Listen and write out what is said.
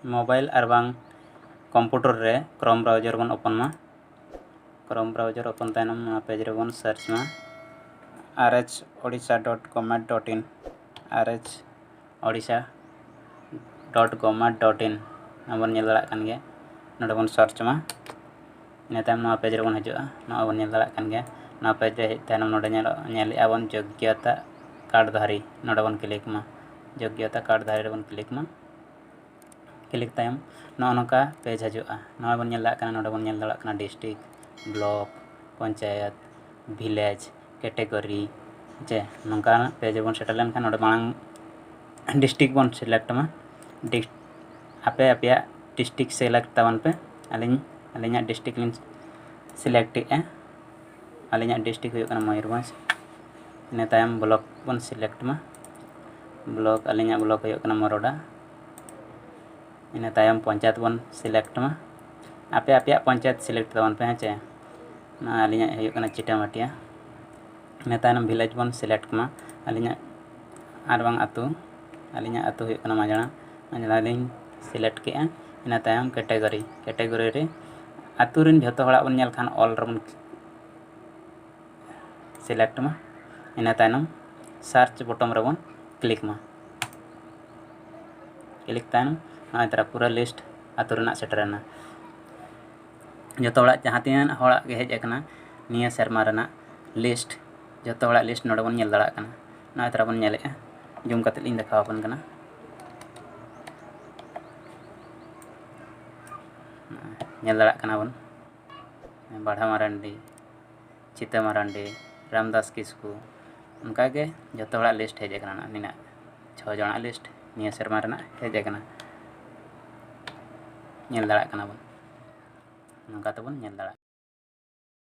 Mobile और बांग computer रे क्रोम ब्राउजर बन ओपन मा। क्रोम ब्राउजर ओपन तायनम नोआ पेज रे बन सर्च मा rhodisa.government.in rhodisa.government.in बन नेल दाड़ा कान गया नोडे बन सर्च मा। इना तायम नोआ पेज रे बन हजुआ नोआ बन नेल दाड़ा कान गया नोआ पेज रे तायनम नोडे नेल बन योग्यता कार्डधारी नोडे बन क्लिक मा। योग्यता कार्डधारी रे बन क्लिक मा। क्लिक तायम नोआ नोका पेज हजुआ नोआ बन नेल दाड़ा कान नोडे बन नेल दाड़ा कान district block panchayat village category जे नोका पेज बन सेटल लेन खान नोडे मांग डिस्ट्रिक्ट बन सिलेक्ट मा। आपे आपे डिस्ट्रिक्ट सिलेक्ट तावन पे अलिंग डिस्ट्रिक्ट लिंग सिलेक्ट अलिंग डिस्ट्रिक्ट हुई मयूरभंज। इना तायम ब्लॉक बन सिलेक्ट मा। ब्लॉक अलिंग ब्लॉक हुई मरोड़ा। इना तायम पंचायत बन सिलेक्ट मा। आपे आपे पंचायत सिलेक्ट तावन पे हेचे अलिंग हुई चिटामाटिया। इना तायम विलेज बन सिलेक्ट मा। अलिंग आरबांग आतु अलिंग आतु हुई माजड़ा माजड़ा लिंग सिलेक्ट के इना तायम कैटेगरी रे आतु रिन झतो हड़ा बन नेल खान ऑल रबन सिलेक्ट मा। इना तायम सर्च बटन रबन क्लिक मा। क्लिक तायम नोआ तरा पूरा लिस्ट आतु रेना सेटरना जतो हड़ा जहां तीन हड़ा गे हेज एकना निया शर्मा रेना लिस्ट जतो हड़ा लिस्ट नोडे बन नेल दाड़ा काना नोआ तरा बन नेले जूम कते लिंग देखाव आपन काना। नेल दाड़ा काना बन बाढ़ा मारांडी चिता मारांडी रामदास किस्कू उनका के जतो हड़ा लिस्ट हेज एकना निना 6 जणा list Nia Sharma Raina hedge एकना nail दाड़ा काना बन नोका तबन नेल दाड़ा।